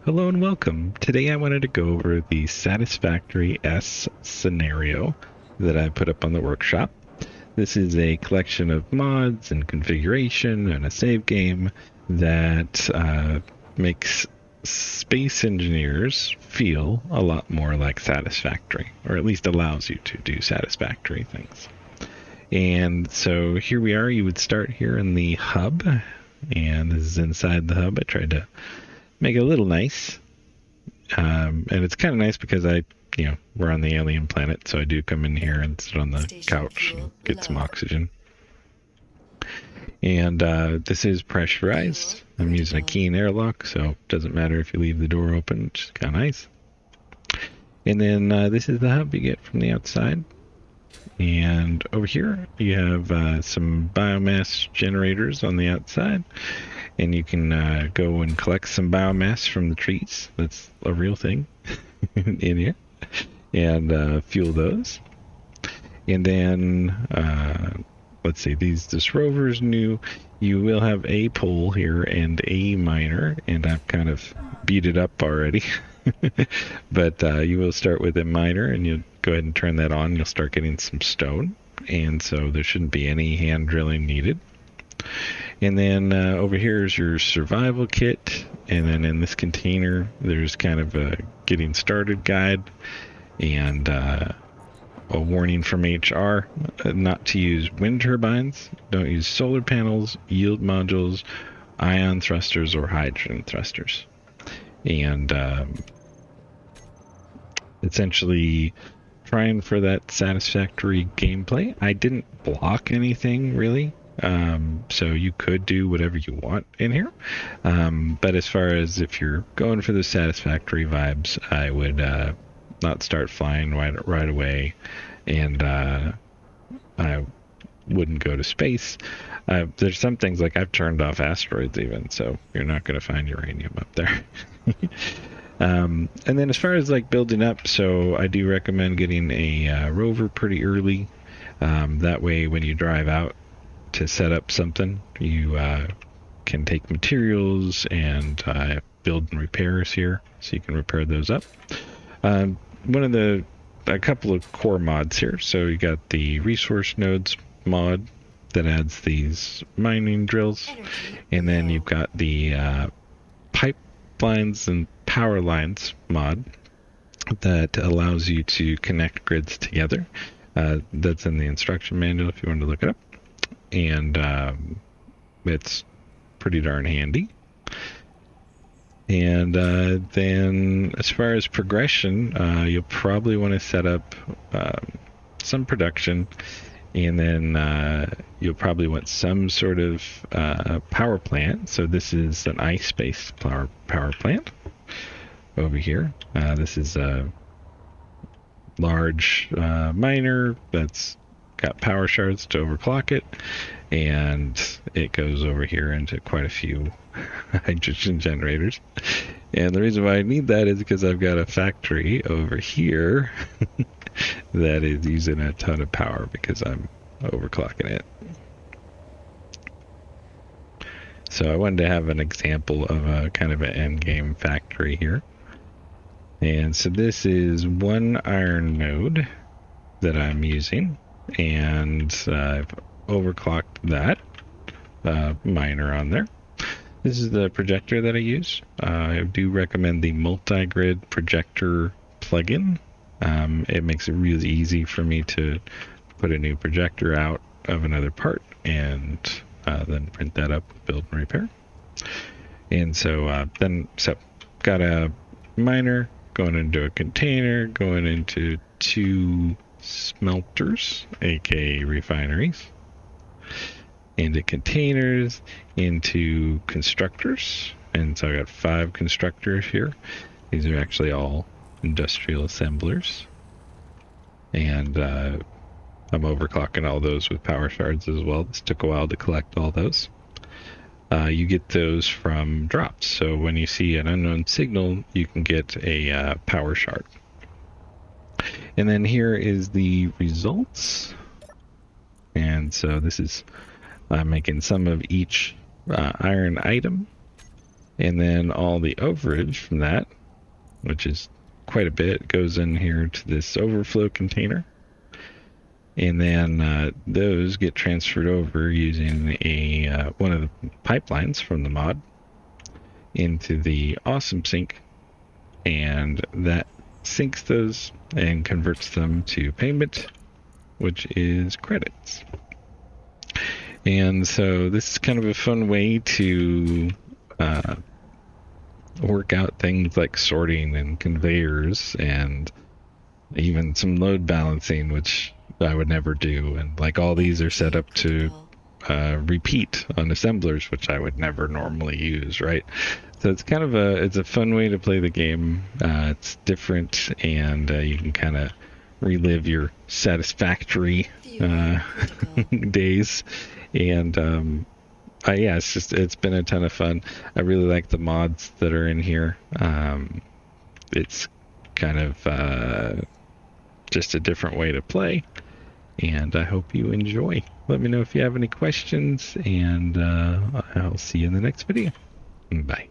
Hello and welcome. Today I wanted to go over the Satisfactory S scenario that I put up on the workshop. This is a collection of mods and configuration and a save game that makes space engineers feel a lot more like Satisfactory, or at least allows you to do satisfactory things. And so here we are. You would start here in the hub, and this is inside the hub. I tried to make it a little nice. And it's kind of nice because we're on the alien planet, so I do come in here and sit on the couch and get some oxygen. And this is pressurized. I'm using a keying airlock, so it doesn't matter if you leave the door open, which is kind of nice. And then this is the hub you get from the outside. And over here, you have some biomass generators on the outside. And you can go and collect some biomass from the trees. That's a real thing in here. And fuel those. And then, let's see, this rover's new. You will have a pole here and a miner. And I've kind of beat it up already. But you will start with a miner, and you'll go ahead and turn that on. You'll start getting some stone. And so there shouldn't be any hand drilling needed. And then over here is your survival kit. And then in this container, there's kind of a getting started guide and a warning from HR not to use wind turbines. Don't use solar panels, yield modules, ion thrusters, or hydrogen thrusters. And essentially trying for that satisfactory gameplay. I didn't block anything really. So you could do whatever you want in here. But as far as if you're going for the satisfactory vibes, I would not start flying right away. And I wouldn't go to space. There's some things like I've turned off asteroids even, so you're not going to find uranium up there. And then as far as like building up, so I do recommend getting a rover pretty early. That way when you drive out to set up something, you can take materials and build and repairs here, so you can repair those up. A couple of core mods here. So you got the resource nodes mod that adds these mining drills, and then you've got the pipelines and power lines mod that allows you to connect grids together. That's in the instruction manual if you want to look it up. And it's pretty darn handy. And then as far as progression, you'll probably want to set up some production, and then you'll probably want some sort of power plant. So this is an ice-based power plant over here. This is a large miner that's got power shards to overclock it, and it goes over here into quite a few hydrogen generators. And the reason why I need that is because I've got a factory over here that is using a ton of power because I'm overclocking it. So I wanted to have an example of a kind of an endgame factory here. And so this is one iron node that I'm using, and I've overclocked that miner on there. This is the projector that I use. I do recommend the multi-grid projector plugin. It makes it really easy for me to put a new projector out of another part and then print that up, build and repair. And so got a miner going into a container, going into two smelters, aka refineries, into containers, into constructors. And so I got 5 constructors here. These are actually all industrial assemblers. And I'm overclocking all those with power shards as well. This took a while to collect all those. You get those from drops. So when you see an unknown signal, you can get a power shard. And then here is the results. And so this is I'm making some of each iron item. And then all the overage from that, which is quite a bit, goes in here to this overflow container. And then those get transferred over using one of the pipelines from the mod into the awesome sink, and that syncs those and converts them to payment, which is credits. And so this is kind of a fun way to work out things like sorting and conveyors and even some load balancing, which I would never do. And like all these are set up to repeat on assemblers, which I would never normally use, right? So it's kind of it's a fun way to play the game. It's different, and you can kind of relive your Satisfactory days. And yeah, it's been a ton of fun. I really like the mods that are in here. It's kind of just a different way to play, and I hope you enjoy. Let me know if you have any questions, and I'll see you in the next video. Bye.